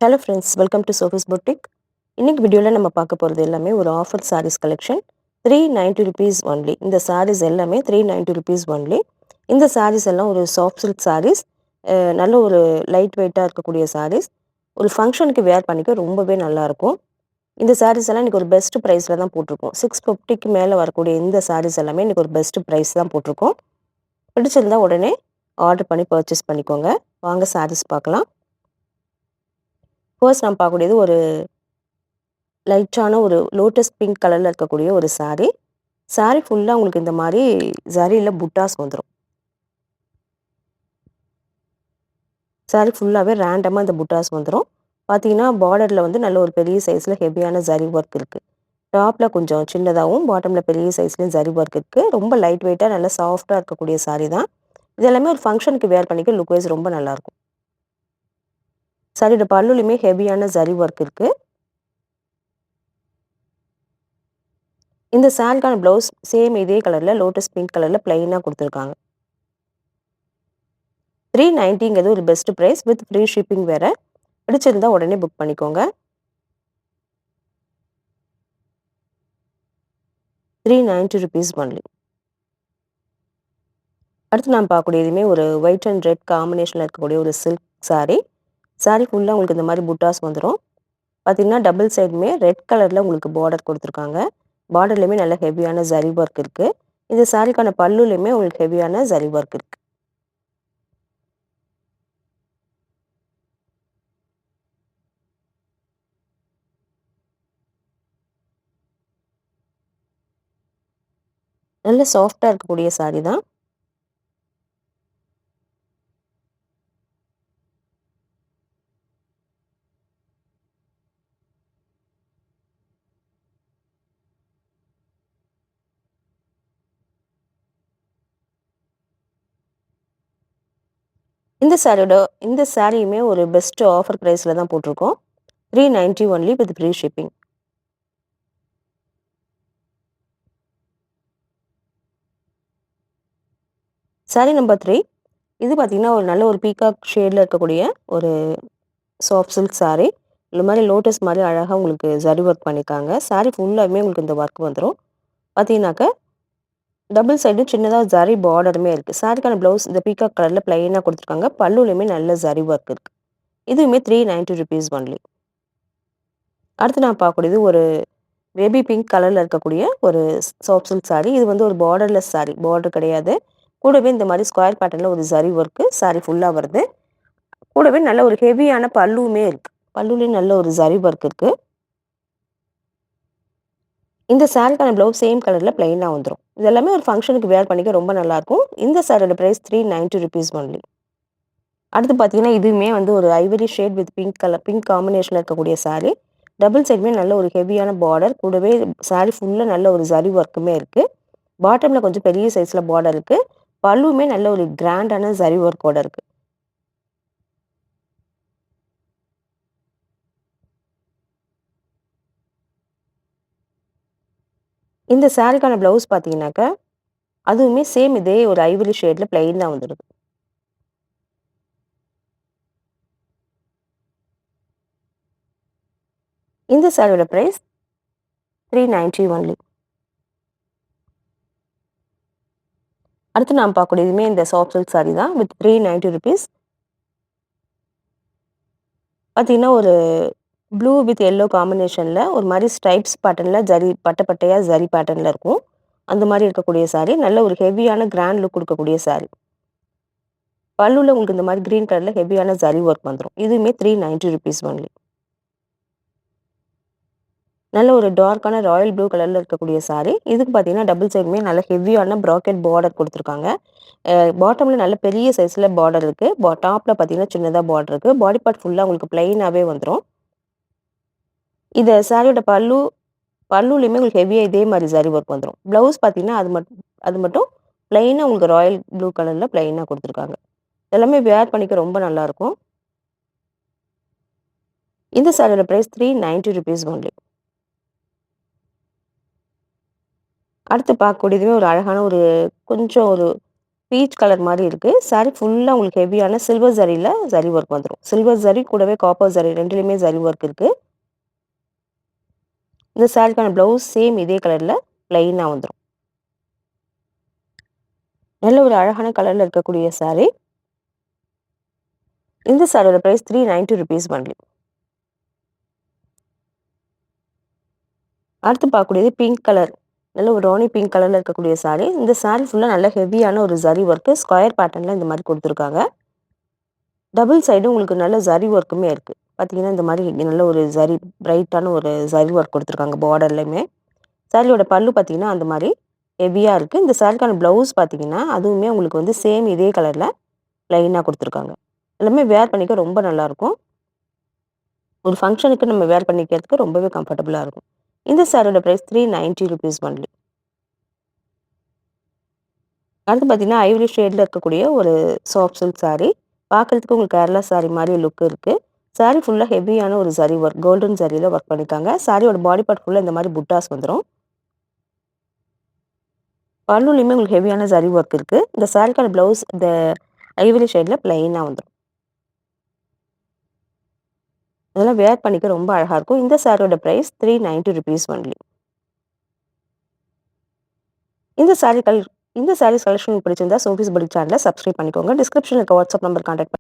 Hello friends, welcome to Sophie's boutique. இன்னைக்கு வீடியோவில் நம்ம பார்க்க போகிறது எல்லாமே ஒரு offer sarees collection. 390 rupees only. இந்த சாரீஸ் எல்லாமே 390 ருபீஸ் ஒன்லி. இந்த சாரீஸ் எல்லாம் ஒரு சாஃப்ட் சில்க் சாரீஸ். நல்ல ஒரு லைட் வெயிட்டாக இருக்கக்கூடிய சாரீஸ். ஒரு ஃபங்க்ஷனுக்கு வேர் பண்ணிக்க ரொம்பவே நல்லாயிருக்கும். இந்த சாரீஸ் எல்லாம் இன்றைக்கி ஒரு பெஸ்ட் ப்ரைஸில் தான் போட்டிருக்கோம். 650க்கு மேலே வரக்கூடிய இந்த சாரீஸ் எல்லாமே இன்றைக்கி ஒரு பெஸ்ட் ப்ரைஸ் தான் போட்டிருக்கோம். பிடிச்சிருந்தா உடனே ஆர்டர் பண்ணி பர்ச்சேஸ் பண்ணிக்கோங்க. வாங்க சாரீஸ் பார்க்கலாம். ஃபர்ஸ்ட் நம்ம பார்க்கக்கூடியது ஒரு லைட்டான ஒரு லோட்டஸ் பிங்க் கலரில் இருக்கக்கூடிய ஒரு சாரீ. சாரீ ஃபுல்லாக உங்களுக்கு இந்த மாதிரி ஜரியில் புட்டாஸ் வந்துடும். சாரீ ஃபுல்லாகவே ரேண்டமாக இந்த புட்டாஸ் வந்துடும். பார்த்தீங்கன்னா பார்டரில் வந்து நல்ல ஒரு பெரிய சைஸில் ஹெவியான ஜரி ஒர்க் இருக்குது. டாப்பில் கொஞ்சம் சின்னதாகவும் பாட்டமில் பெரிய சைஸ்லேயும் ஜரி ஒர்க் இருக்குது. ரொம்ப லைட் வெயிட்டாக நல்லா சாஃப்டாக இருக்கக்கூடிய சாரீ தான். இது எல்லாமே ஒரு ஃபங்க்ஷனுக்கு வேர் பண்ணிக்க லுக் வைஸ் ரொம்ப நல்லாயிருக்கும். சாரியோட பல்லுலையுமே ஹெவியான ஜரி ஒர்க் இருக்குது. இந்த சாரிக்கான ப்ளவுஸ் சேம் இதே கலரில் லோட்டஸ் பிங்க் கலரில் பிளைனாக கொடுத்துருக்காங்க. 390ங்கிறது ஒரு best price with free shipping வேறு. பிடிச்சிருந்தா உடனே புக் பண்ணிக்கோங்க. 390 ருபீஸ் ஒன்லி. அடுத்து நான் பார்க்கக்கூடியதுமே ஒரு ஒயிட் அண்ட் ரெட் காம்பினேஷனில் இருக்கக்கூடிய ஒரு சில்க் சாரீ. சாரீ ஃபுல்லாக உங்களுக்கு இந்த மாதிரி புட்டாஸ் வந்துடும். பார்த்தீங்கன்னா டபுள் சைடுமே ரெட் கலரில் உங்களுக்கு பார்டர் கொடுத்துருக்காங்க. பார்டர்லையுமே நல்ல ஹெவியான ஜரி ஒர்க் இருக்குது. இந்த சாரீக்கான பல்லுலையுமே உங்களுக்கு ஹெவியான ஜரி ஒர்க் இருக்குது. நல்ல சாஃப்டாக இருக்கக்கூடிய சாரீ தான். இந்த சாரியுமே ஒரு பெஸ்ட் ஆஃபர் ப்ரைஸில் தான் போட்டிருக்கோம். 390 only with free shipping. Sorry number 3. இது பார்த்தீங்கன்னா ஒரு நல்ல ஒரு பீகாக் ஷேடில் இருக்கக்கூடிய ஒரு சாஃப்ட் சில்க் சாரீ. இந்த மாதிரி லோட்டஸ் மாதிரி அழகாக உங்களுக்கு ஜரி ஒர்க் பண்ணியிருக்காங்க. சாரீ ஃபுல்லாகவே உங்களுக்கு இந்த ஒர்க் வந்துடும். பார்த்தீங்கன்னாக்கா டபுள் சைடும் சின்னதாக ஜரி பார்டருமே இருக்குது. சாரிக்கான ப்ளவுஸ் இந்த பீகாக் கலரில் பிளைனாக கொடுத்துருக்காங்க. பல்லுலையுமே நல்ல ஜரி ஒர்க் இருக்குது. இதுவுமே 390 ருபீஸ் ஒன்லி. அடுத்து நான் பார்க்கக்கூடியது ஒரு பேபி பிங்க் கலரில் இருக்கக்கூடிய ஒரு சாஃப்ட் சில்க் சாரீ. இது வந்து ஒரு பார்டர்லெஸ் சாரீ. பார்டர் கிடையாது. கூடவே இந்த மாதிரி ஸ்கொயர் பேட்டர்னில் ஒரு ஜரி ஒர்க்கு சாரீ ஃபுல்லாக வருது. கூடவே நல்ல ஒரு ஹெவியான பல்லுமே இருக்குது. பல்லுலேயும் நல்ல ஒரு ஜரி ஒர்க் இருக்குது. இந்த சாரிக்கான ப்ளவுஸ் சேம் கலரில் பிளைனாக வந்துடும். இது எல்லாமே ஒரு ஃபங்க்ஷனுக்கு வேர் பண்ணிக்க ரொம்ப நல்லாயிருக்கும். இந்த சாரியோட ப்ரைஸ் 390 ருபீஸ் ஒன்லி. அடுத்து பார்த்தீங்கன்னா இதுவுமே வந்து ஒரு ஐவரி ஷேட் வித் பிங்க் காம்பினேஷனில் இருக்கக்கூடிய சாரீ. டபுள் சைடுமே நல்ல ஒரு ஹெவியான பார்டர். கூடவே சாரீ ஃபுல்லாக நல்ல ஒரு ஜரி ஒர்க்குமே இருக்குது. பாட்டமில் கொஞ்சம் பெரிய சைஸில் பார்டர் இருக்குது. பல்லுமே நல்ல ஒரு கிராண்டான ஜரி ஒர்க்கோட இருக்குது. இந்த சாரிக்கான ப்ளவுஸ் பார்த்தீங்கன்னாக்கா அதுவுமே சேம் இதே ஒரு ஐவரி ஷேடில் பிளைனாக வந்துடுது. இந்த சாரியோட ப்ரைஸ் 390 ஒன்லி. அடுத்து நாம் பார்க்கக்கூடியதுமே இந்த சாஃப்ட் சில்க் சாரீ தான் வித் 390 ருபீஸ். பார்த்தீங்கன்னா ஒரு ப்ளூ வித் எல்லோ காம்பினேஷனில் ஒரு மாதிரி ஸ்ட்ரைப்ஸ் பேட்டர்னில் ஜரி பட்டையாக ஜரி பேட்டர்னில் இருக்கும். அந்த மாதிரி இருக்கக்கூடிய சாரீ. நல்ல ஒரு ஹெவியான கிராண்ட் லுக் கொடுக்கக்கூடிய சாரீ. பல்லுவில் உங்களுக்கு இந்த மாதிரி க்ரீன் கலரில் ஹெவியான ஜரி ஒர்க் வந்துடும். இதுவுமே 390 ருபீஸ் ஒன்லி. நல்ல ஒரு டார்க்கான ராயல் ப்ளூ கலரில் இருக்கக்கூடிய சாரீ. இதுக்கு பார்த்தீங்கன்னா டபுள் சைடுமே நல்ல ஹெவியான ப்ராக்கெட் பார்டர் கொடுத்துருக்காங்க. பாட்டமில் நல்ல பெரிய சைஸில் பார்டர் இருக்குது. டாப்பில் பார்த்தீங்கன்னா சின்னதாக பார்டர் இருக்குது. பாடி பார்ட் ஃபுல்லாக உங்களுக்கு பிளைனாகவே வந்துடும். இந்த சாரியோட பல்லுலையுமே உங்களுக்கு ஹெவியாக இதே மாதிரி ஜரி ஒர்க் வந்துடும். ப்ளவுஸ் பார்த்தீங்கன்னா அது மட்டும் பிளைனாக உங்களுக்கு ராயல் ப்ளூ கலரில் பிளைனாக கொடுத்துருக்காங்க. எல்லாமே வேர் பண்ணிக்க ரொம்ப நல்லாயிருக்கும். இந்த சாரியோட ப்ரைஸ் 390 ருபீஸ் ஒன்லி. அடுத்து பார்க்கக்கூடியதுமே ஒரு அழகான ஒரு கொஞ்சம் ஒரு பீச் கலர் மாரி இருக்கு. சாரி ஃபுல்லா உங்களுக்கு ஹெவியான சில்வர் ஜரியில ஜரி ஒர்க் வந்துரும். சில்வர் ஜரி கூடவே காப்பர் ஜரி 2லயுமே ஜரி ஒர்க் இருக்கு. இந்த சாரிக்கான ப்ளவுஸ் சேம் இதே கலர்ல பிளைனா வந்துரும். நல்ல ஒரு அழகான கலர்ல இருக்கக்கூடிய சாரி. இந்த சாரியோட பிரைஸ் ₹390 ஒன்லி. அடுத்து பார்க்கக்கூடியது பிங்க் கலர். நல்ல ஒரு ராணி பிங்க் கலர்ல இருக்கக்கூடிய சாரி. இந்த சாரி ஃபுல்லா நல்ல ஹெவியான ஒரு ஜரி ஒர்க் ஸ்கொயர் பேட்டர்ன்ல இந்த மாரி குடுத்துருக்காங்க. டபுள் சைடும் உங்களுக்கு நல்ல ஜரி ஒர்க்குமே இருக்கு. பார்த்தீங்கன்னா, இந்த மாரி நல்ல ஒரு ஜரி பிரைட்டான ஒரு ஜரி ஒர்க் குடுத்துருக்காங்க பார்டர்லயுமே. சாரியோட பல்லு பார்த்தீங்கன்னா, அந்த மாரி ஹெவியா இருக்கு. இந்த சாரிக்கான ப்ளவுஸ் பார்த்தீங்கன்னா, அதுவுமே உங்களுக்கு வந்து சேம் இதே கலர்ல பிளைனா குடுத்துருக்காங்க. எல்லாமே வேர் பண்ணிக்க ரொம்ப நல்லாருக்கும். ஒரு ஃபங்ஷனுக்கு நம்ம வேர் பண்ணிக்கிறதுக்கு ரொம்பவே கம்ஃபர்டபுளா இருக்கும். இந்த சாரியோட பிரைஸ் ₹390 ஒன்லி. அடுத்து பார்த்தீங்கன்னா, ஐவரி ஷேட்ல இருக்கக்கூடிய ஒரு சாஃப்ட் சில்க் சாரி. பார்க்கறதுக்கு உங்களுக்கு கேரளா சாரி மாரி லுக் இருக்கு. சாரி ஃபுல்லா ஹெவியான ஒரு ஜரி ஒர்க், கோல்டன் ஜரியில ஒர்க் பண்ணியிருக்காங்க. சாரியோட பாடி பார்ட் ஃபுல்லா இந்த மாரி புட்டாஸ் வந்துரும். பல்லுலயுமே உங்களுக்கு ஹெவியான ஜரி ஒர்க் இருக்கு. இந்த சாரிக்கான ப்ளவுஸ் இந்த ஐவரி ஷேட்ல பிளைனா வந்துரும். இதெல்லாம் வேர் பண்ணிக்க ரொம்ப அழகா இருக்கும். இந்த சாரியோட பிரைஸ் ₹390 ஒன்லி. இந்த சாரி கல் இந்த சாரீஸ் கலெக்ஷன் பிடிச்சிருந்தா சோஃபிஸ் புடிக் சேனல சப்ஸ்கிரைப் பண்ணிக்கோங்க. டிஸ்கிரிப்ஷன்ல இருக்க வாட்ஸ்அப் நம்பர் கான்டாக்ட்